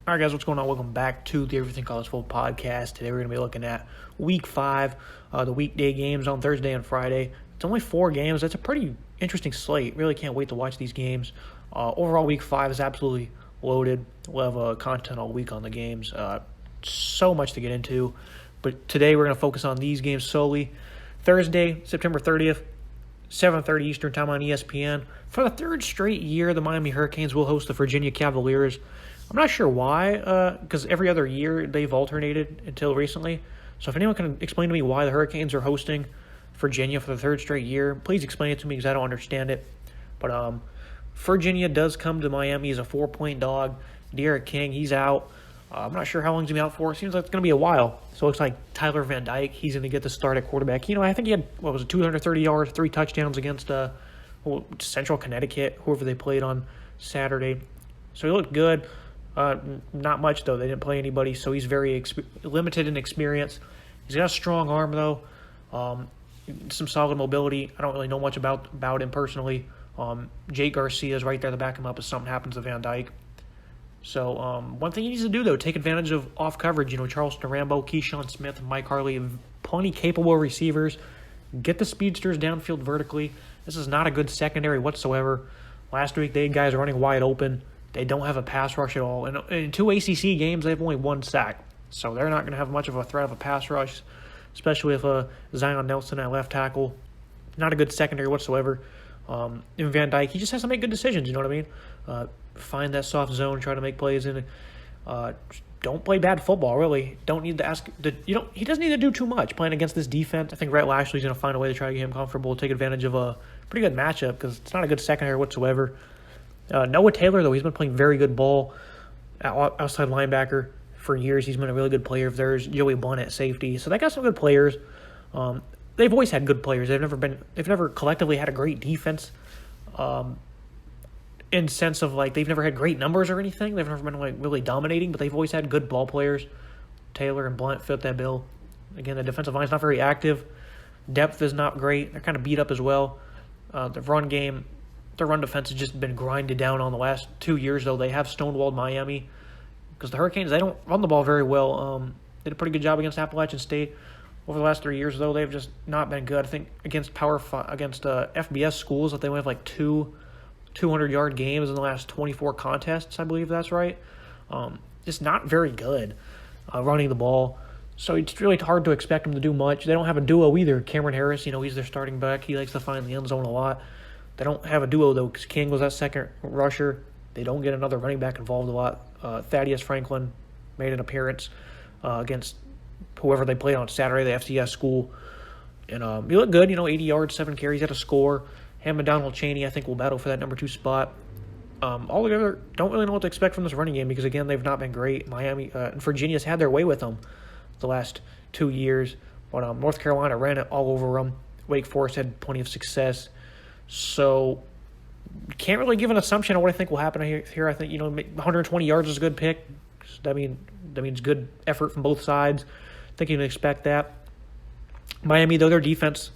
All right, guys, what's going on? Welcome back to the Everything College Football Podcast. Today we're going to be looking at Week 5, the weekday games on Thursday and Friday. It's only 4 games. That's a pretty interesting slate. Really can't wait to watch these games. Overall, Week 5 is absolutely loaded. We'll have content all week on the games. So much to get into. But today we're going to focus on these games solely. Thursday, September 30th, 7:30 Eastern Time on ESPN. For the third straight year, the Miami Hurricanes will host the Virginia Cavaliers. I'm not sure why, because every other year they've alternated until recently. So if anyone can explain to me why the Hurricanes are hosting Virginia for the third straight year, please explain it to me because I don't understand it. But Virginia does come to Miami as a 4-point dog. Derek King, he's out. I'm not sure how long he's going to be out for. Seems like it's going to be a while. So it looks like Tyler Van Dyke, he's going to get the start at quarterback. I think he had, 230 yards, 3 touchdowns against Central Connecticut, whoever they played on Saturday. So he looked good. Not much, though. They didn't play anybody, so he's very limited in experience. He's got a strong arm, though. Some solid mobility. I don't really know much about him personally. Jake Garcia is right there to back him up if something happens to Van Dyke. So one thing he needs to do, though, take advantage of off coverage. Charleston Rambo, Keyshawn Smith, and Mike Harley, plenty capable receivers. Get the speedsters downfield vertically. This is not a good secondary whatsoever. Last week, they had guys running wide open. They don't have a pass rush at all. And in 2 ACC games, they have only 1 sack. So they're not going to have much of a threat of a pass rush, especially with Zion Nelson at left tackle. Not a good secondary whatsoever. And Van Dyke, he just has to make good decisions, you know what I mean? Find that soft zone, try to make plays in it. Don't play bad football, really. Don't need to ask. He doesn't need to do too much playing against this defense. I think Rhett Lashley's going to find a way to try to get him comfortable, take advantage of a pretty good matchup because it's not a good secondary whatsoever. Noah Taylor, though, he's been playing very good ball outside linebacker for years. He's been a really good player of theirs. Joey Blunt at safety. So they got some good players. They've always had good players. They've never collectively had a great defense. In sense of they've never had great numbers or anything. They've never been really dominating, but they've always had good ball players. Taylor and Blunt fit that bill. Again, the defensive line's not very active. Depth is not great. They're kind of beat up as well. The run game. Their run defense has just been grinded down on the last 2 years, though. They have stonewalled Miami because the Hurricanes, they don't run the ball very well. They did a pretty good job against Appalachian State. Over the last 3 years, though, they've just not been good. I think against FBS schools that they went 2 200-yard games in the last 24 contests, I believe that's right. Just not very good running the ball. So it's really hard to expect them to do much. They don't have a duo either. Cameron Harris, he's their starting back. He likes to find the end zone a lot. They don't have a duo, though, because King was that second rusher. They don't get another running back involved a lot. Thaddeus Franklin made an appearance against whoever they played on Saturday, the FCS school. And he looked good, 80 yards, 7 carries, had a score. Him and Donald Chaney, I think, will battle for that number 2 spot. Altogether, don't really know what to expect from this running game because, again, they've not been great. Miami and Virginia's had their way with them the last 2 years. But North Carolina ran it all over them. Wake Forest had plenty of success. So, can't really give an assumption on what I think will happen here. I think, 120 yards is a good pick. That means good effort from both sides. I think you can expect that. Miami, though, their defense,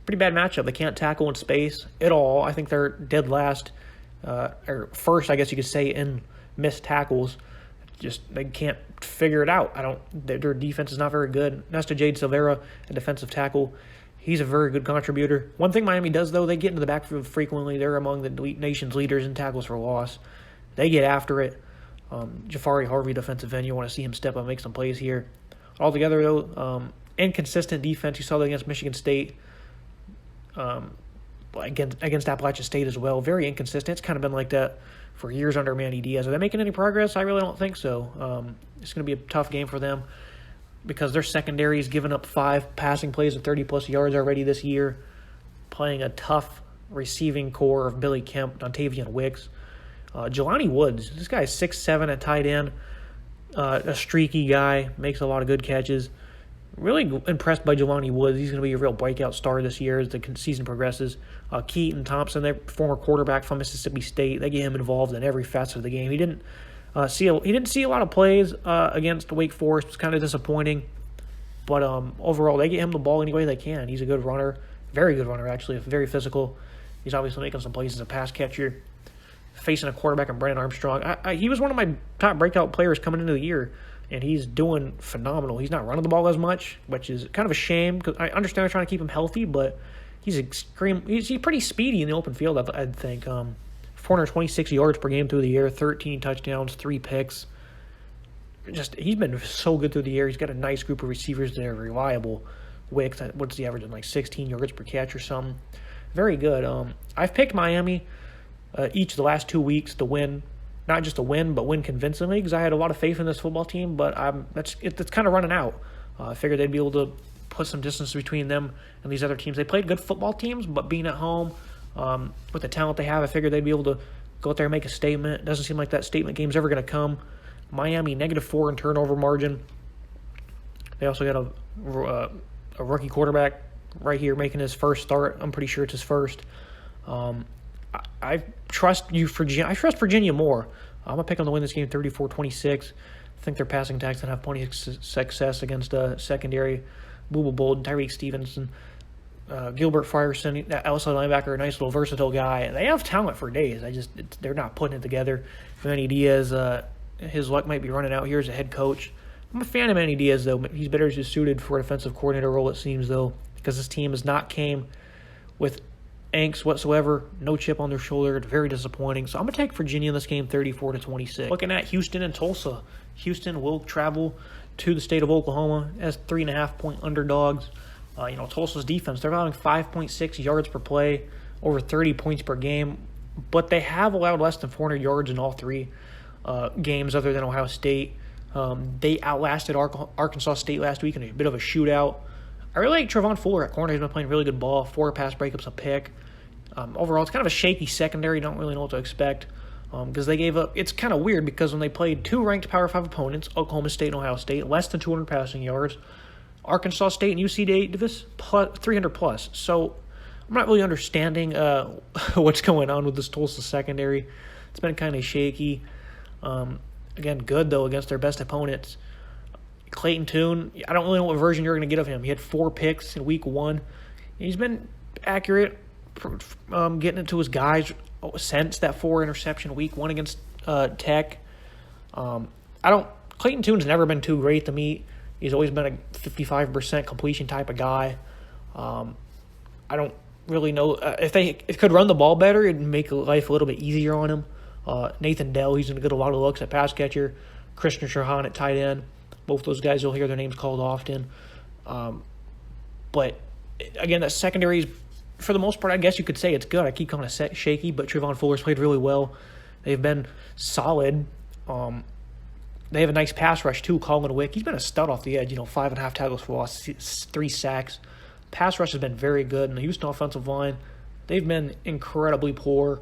pretty bad matchup. They can't tackle in space at all. I think they're dead last, or first, I guess you could say, in missed tackles. Just, they can't figure it out. Their defense is not very good. Nesta Jade Silvera, a defensive tackle, he's a very good contributor. One thing Miami does, though, they get into the backfield frequently. They're among the nation's leaders in tackles for loss. They get after it. Jafari Harvey, defensive end, you want to see him step up and make some plays here. Altogether, though, inconsistent defense. You saw that against Michigan State, against Appalachian State as well. Very inconsistent. It's kind of been like that for years under Manny Diaz. Are they making any progress? I really don't think so. It's going to be a tough game for them because their secondary has given up 5 passing plays of 30-plus yards already this year, playing a tough receiving core of Billy Kemp, Dontavian Wicks. Jelani Woods, this guy is 6'7" at tight end, a streaky guy, makes a lot of good catches. Really impressed by Jelani Woods. He's going to be a real breakout star this year as the season progresses. Keaton Thompson, their former quarterback from Mississippi State, they get him involved in every facet of the game. He didn't see a lot of plays against Wake Forest. It was kind of disappointing. But overall, they get him the ball any way they can. He's a good runner, very good runner actually, very physical. He's obviously making some plays as a pass catcher. facing a quarterback in Brennan Armstrong. He was one of my top breakout players coming into the year, and he's doing phenomenal. He's not running the ball as much, which is kind of a shame because I understand they're trying to keep him healthy, but he's pretty speedy in the open field, I think. 426 yards per game through the air, 13 touchdowns, 3 picks. He's been so good through the air. He's got a nice group of receivers that are reliable. Wicks, what's the average? Like 16 yards per catch or something. Very good. I've picked Miami each of the last 2 weeks to win. Not just to win, but win convincingly because I had a lot of faith in this football team, but it's kind of running out. I figured they'd be able to put some distance between them and these other teams. They played good football teams, but being at home, with the talent they have, I figured they'd be able to go out there and make a statement. It doesn't seem like that statement game's ever going to come. Miami, -4 in turnover margin. They also got a rookie quarterback right here making his first start. I'm pretty sure it's his first. I trust Virginia more. I'm going to pick them to win this game 34-26. I think their passing attacks can have plenty of success against secondary. Booba Bolden, Tyreek Stevenson, Gilbert Frierson, that outside linebacker, a nice little versatile guy. And they have talent for days. They're not putting it together. Manny Diaz, his luck might be running out here as a head coach. I'm a fan of Manny Diaz, though. He's better suited for a defensive coordinator role, it seems, though, because this team has not came with angst whatsoever, no chip on their shoulder. It's very disappointing. So I'm going to take Virginia in this game 34-26. Looking at Houston and Tulsa. Houston will travel to the state of Oklahoma as 3.5-point underdogs. Tulsa's defense, they're allowing 5.6 yards per play, over 30 points per game, but they have allowed less than 400 yards in all 3 games other than Ohio State. They outlasted Arkansas State last week in a bit of a shootout. I really like Trevon Fuller at corner. He's been playing really good ball, 4 pass breakups, a pick. Overall, it's kind of a shaky secondary. Don't really know what to expect because they gave up. It's kind of weird because when they played 2 ranked Power 5 opponents, Oklahoma State and Ohio State, less than 200 passing yards. Arkansas State and UC Davis, 300 plus. So I'm not really understanding what's going on with this Tulsa secondary. It's been kind of shaky. Again, good, though, against their best opponents. Clayton Tune, I don't really know what version you're going to get of him. He had 4 picks in week 1. He's been accurate, getting into his guys since that 4 interception week 1 against Tech. Clayton Tune's never been too great to me. He's always been a 55% completion type of guy. I don't really know. If they could run the ball better, it'd make life a little bit easier on him. Nathan Dell, he's going to get a lot of looks at pass catcher. Christian Sherhan at tight end. Both those guys, you'll hear their names called often. But, again, that secondary is, for the most part, I guess you could say it's good. I keep calling it shaky, but Trevon Fuller's played really well. They've been solid. They have a nice pass rush, too. Colin Wick, he's been a stud off the edge. 5.5 tackles for loss, 3 sacks. Pass rush has been very good. And the Houston offensive line, they've been incredibly poor.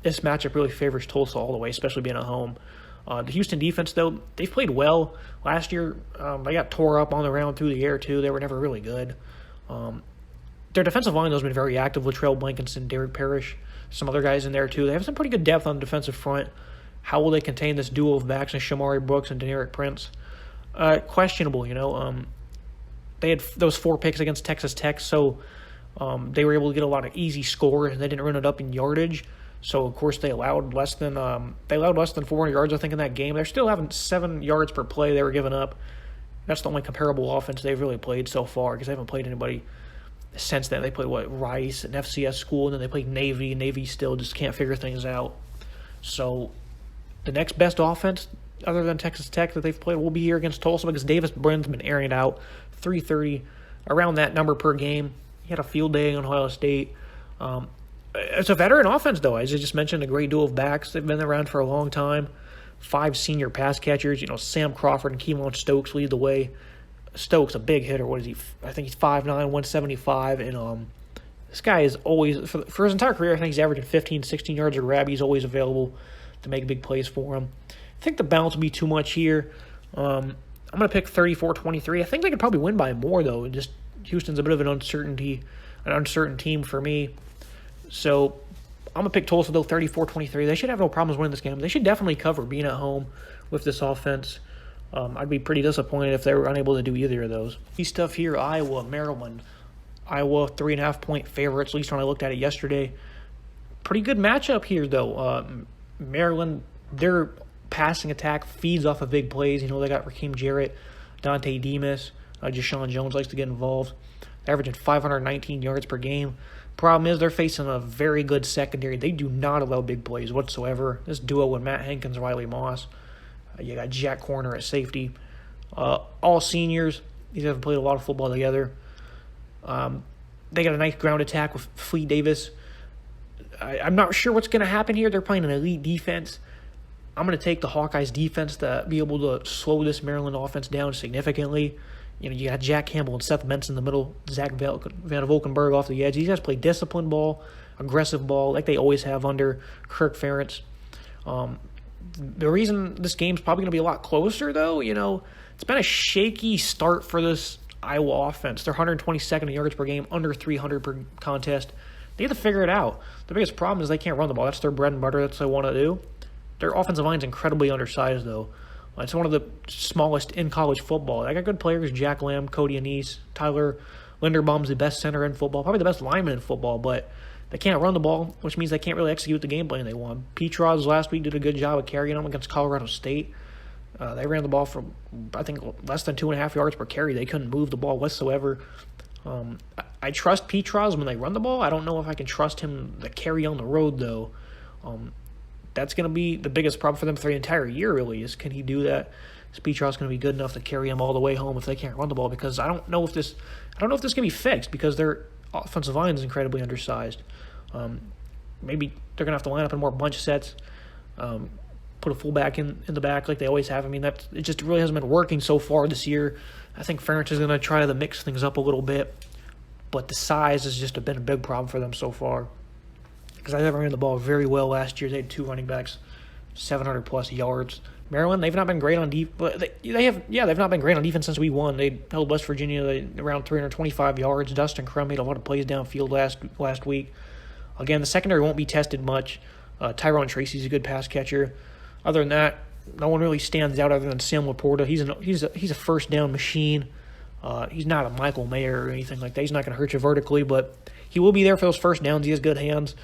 This matchup really favors Tulsa all the way, especially being at home. The Houston defense, though, they've played well. Last year, they got tore up on the round through the air, too. They were never really good. Their defensive line, though, has been very active. Latrell Blankinson, Derek Parrish, some other guys in there, too. They have some pretty good depth on the defensive front. How will they contain this duo of backs and Shamari Brooks and Deneric Prince? Questionable, They had those 4 picks against Texas Tech, so they were able to get a lot of easy scores. They didn't run it up in yardage. So, of course, they allowed less than 400 yards, I think, in that game. They're still having 7 yards per play they were giving up. That's the only comparable offense they've really played so far because they haven't played anybody since then. They played, Rice, an FCS school, and then they played Navy. Navy still just can't figure things out. So the next best offense, other than Texas Tech, that they've played will be here against Tulsa because Davis Brennan's been airing it out. 330, around that number per game. He had a field day on Ohio State. It's a veteran offense, though. As I just mentioned, a great duo of backs. They've been around for a long time. 5 senior pass catchers. Sam Crawford and Keelan Stokes lead the way. Stokes, a big hitter. What is he? I think he's 5'9", 175. And this guy is always, for his entire career, I think he's averaging 15, 16 yards a grab. He's always available to make big plays for him. I think the bounce will be too much here. I'm going to pick 34-23. I think they could probably win by more, though. Just Houston's a bit of an uncertain team for me. So I'm going to pick Tulsa, though, 34-23. They should have no problems winning this game. They should definitely cover being at home with this offense. I'd be pretty disappointed if they were unable to do either of those. These stuff here, Iowa, Maryland. Iowa, 3.5-point favorites, at least when I looked at it yesterday. Pretty good matchup here, though. Maryland, their passing attack feeds off of big plays. You know, they got Raheem Jarrett, Dante Demas, Deshaun Jones likes to get involved, averaging 519 yards per game. Problem is, they're facing a very good secondary. They do not allow big plays whatsoever. This duo with Matt Hankins, Riley Moss. You got Jack Corner at safety. All seniors. These have played a lot of football together. They got a nice ground attack with Fleet Davis. I'm not sure what's going to happen here. They're playing an elite defense. I'm going to take the Hawkeyes defense to be able to slow this Maryland offense down significantly. You know, you got Jack Campbell and Seth Mentz in the middle, Zach Van Valkenburg off the edge. These guys play disciplined ball, aggressive ball, like they always have under Kirk Ferentz. The reason this game's probably going to be a lot closer, though, you know, it's been a shaky start for this Iowa offense. They're 122nd in yards per game, under 300 per contest. They have to figure it out. The biggest problem is they can't run the ball. That's their bread and butter. That's what they want to do. Their offensive line's incredibly undersized, though. It's one of the smallest in college football. They got good players, Jack Lamb, Cody Anise, Tyler Linderbaum's the best center in football, probably the best lineman in football, but they can't run the ball, which means they can't really execute the game plan they want. Petras last week did a good job of carrying them against Colorado State. They ran the ball for, I think, less than 2.5 yards per carry. They couldn't move the ball whatsoever. I trust Petras when they run the ball. I don't know if I can trust him to carry on the road, though. That's going to be the biggest problem for them for the entire year, really, is can he do that? Is Petras going to be good enough to carry him all the way home if they can't run the ball? Because I don't know if this can be fixed because their offensive line is incredibly undersized. Maybe they're going to have to line up in more bunch sets, put a fullback in the back like they always have. I mean, it just really hasn't been working so far this year. I think Ferentz is going to try to mix things up a little bit, but the size has just been a big problem for them so far. Because they ran the ball very well last year. They had 2 running backs, 700-plus yards. Maryland, they've not been great on defense. They've not been great on defense since we won. They held West Virginia around 325 yards. Dustin Crum made a lot of plays downfield last week. Again, the secondary won't be tested much. Tyrone Tracy's a good pass catcher. Other than that, no one really stands out other than Sam Laporta. He's a first down machine. He's not a Michael Mayer or anything like that. He's not going to hurt you vertically, but he will be there for those first downs. He has good hands.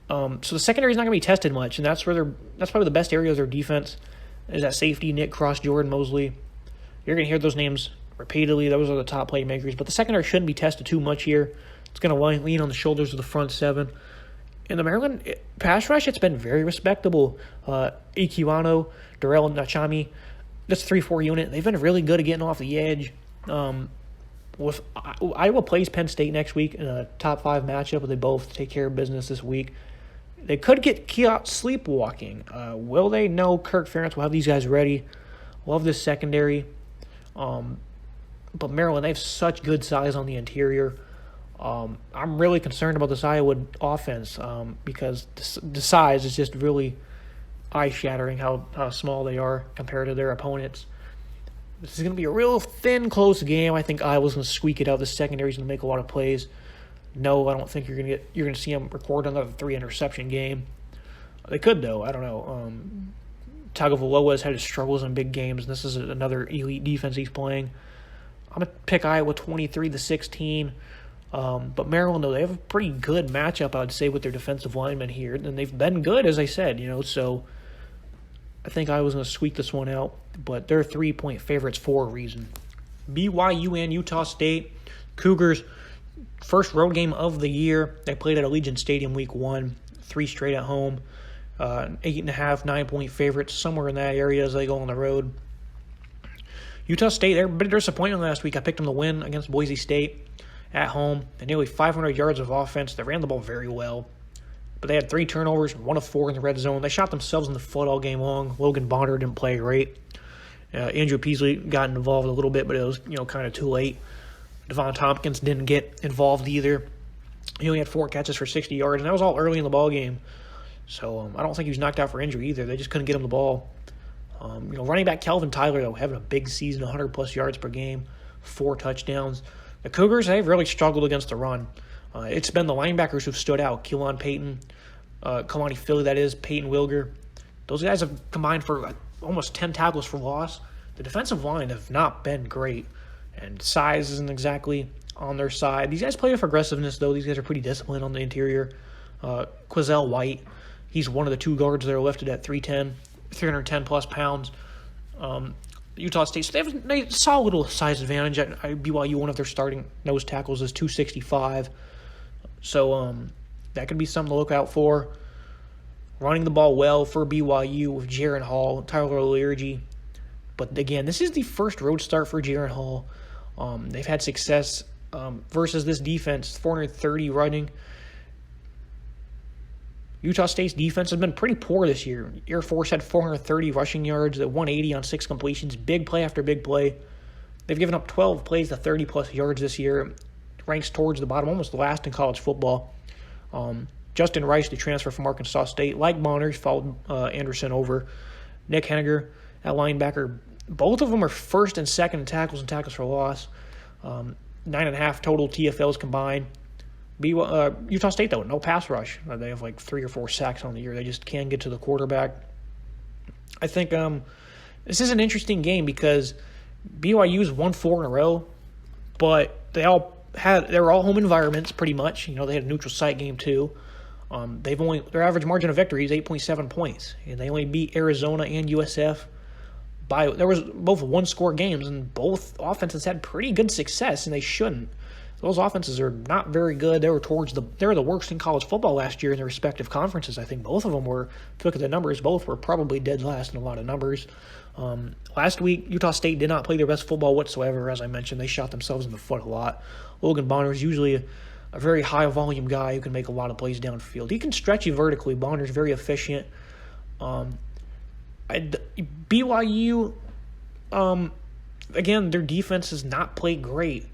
So the secondary is not going to be tested much, and that's probably the best area of their defense is that safety, Nick Cross, Jordan Mosley. You're going to hear those names repeatedly. Those are the top playmakers, but the secondary shouldn't be tested too much here. It's going to lean on the shoulders of the front seven. In the Maryland pass rush, it's been very respectable. Ikiwano, Darrell Nachami, this 3-4 unit, they've been really good at getting off the edge. With Iowa plays Penn State next week in a top 5 matchup, but they both take care of business this week. They could get caught sleepwalking. Will they? No. Kirk Ferentz will have these guys ready. Love this secondary. But Maryland, they have such good size on the interior. I'm really concerned about this Iowa offense because the size is just really eye-shattering how small they are compared to their opponents. This is going to be a real thin, close game. I think Iowa's going to squeak it out. The secondary is going to make a lot of plays. No, I don't think you're going to see them record another 3-interception game. They could, though. I don't know. Tagovailoa has had his struggles in big games, and this is another elite defense he's playing. I'm going to pick Iowa 23-16. But Maryland, though, they have a pretty good matchup, I would say, with their defensive linemen here. And they've been good, as I said, so I think Iowa's going to squeak this one out. But they're 3-point favorites for a reason. BYU and Utah State. Cougars, first road game of the year. They played at Allegiant Stadium week 1, 3 straight at home. 8.5, 9-point favorites, somewhere in that area as they go on the road. Utah State, they're a bit disappointing last week. I picked them to win against Boise State at home. They nearly 500 yards of offense. They ran the ball very well. But they had 3 turnovers, 1 of 4 in the red zone. They shot themselves in the foot all game long. Logan Bonner didn't play great. Andrew Peasley got involved a little bit, but it was kind of too late. Devon Tompkins didn't get involved either. He only had 4 catches for 60 yards, and that was all early in the ball game. So I don't think he was knocked out for injury either. They just couldn't get him the ball. Running back Kelvin Tyler, though, having a big season, 100-plus yards per game, 4 touchdowns. The Cougars, they've really struggled against the run. It's been the linebackers who've stood out. Keelan Payton, Kalani Philly, that is, Peyton Wilger. Those guys have combined for almost 10 tackles for loss. The defensive line have not been great, and size isn't exactly on their side. These guys play with aggressiveness, though. These guys are pretty disciplined on the interior. Quizell White, he's one of the two guards that are lifted at 310 plus pounds. Utah State, so they have a solid little size advantage at BYU. One of their starting nose tackles is 265. So that could be something to look out for. Running the ball well for BYU with Jaron Hall, Tyler O'Leary. But again, this is the first road start for Jaron Hall. They've had success versus this defense, 430 running. Utah State's defense has been pretty poor this year. Air Force had 430 rushing yards, 180 on 6 completions, big play after big play. They've given up 12 plays to 30-plus yards this year. Ranks towards the bottom, almost last in college football. Justin Rice, the transfer from Arkansas State, like Monners, followed Anderson over. Nick Henniger at linebacker. Both of them are first and second in tackles and tackles for loss. 9.5 total TFLs combined. Utah State, though, no pass rush. They have like 3 or 4 sacks on the year. They just can't get to the quarterback. I think this is an interesting game because BYU's won 4 in a row, but they were all home environments pretty much. They had a neutral site game too. Their average margin of victory is 8.7 points, and they only beat Arizona and USF there was both 1-score games, and both offenses had pretty good success, and they shouldn't. Those offenses are not very good. They were the worst in college football last year in their respective conferences. I think both of them were, if you look at the numbers, both were probably dead last in a lot of numbers. Last week, Utah State did not play their best football whatsoever. As I mentioned, they shot themselves in the foot a lot. Logan Bonner is usually a very high-volume guy who can make a lot of plays downfield. He can stretch you vertically. Bonner's very efficient. BYU, again, their defense has not played great.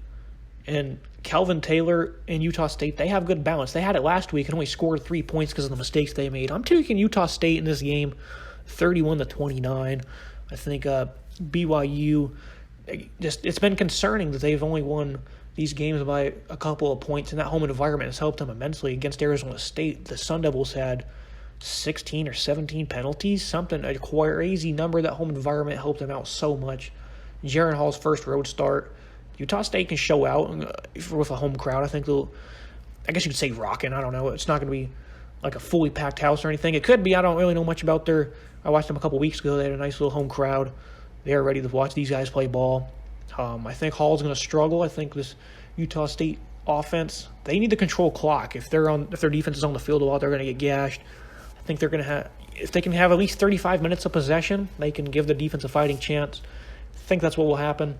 And Calvin Taylor and Utah State, they have good balance. They had it last week and only scored 3 points because of the mistakes they made. I'm taking Utah State in this game, 31-29. I think BYU, it's been concerning that they've only won these games by a couple of points, and that home environment has helped them immensely. Against Arizona State, the Sun Devils had 16 or 17 penalties, a crazy number. That home environment helped them out so much. Jaron Hall's first road start. Utah State can show out with a home crowd. I think I guess you could say rocking. I don't know. It's not going to be like a fully packed house or anything. It could be. I don't really know much about I watched them a couple weeks ago. They had a nice little home crowd. They're ready to watch these guys play ball. I think Hall's going to struggle. I think this Utah State offense, they need to control clock. If their defense is on the field a lot, they're going to get gashed. I think they're going to if they can have at least 35 minutes of possession, they can give the defense a fighting chance. I think that's what will happen.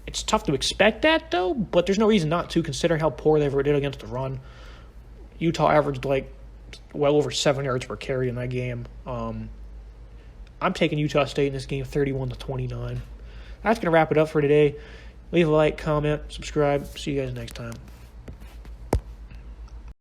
It's tough to expect that, though, but there's no reason not to, considering how poor they ever did against the run. Utah averaged well over 7 yards per carry in that game. I'm taking Utah State in this game, 31-29. That's going to wrap it up for today. Leave a like, comment, subscribe. See you guys next time.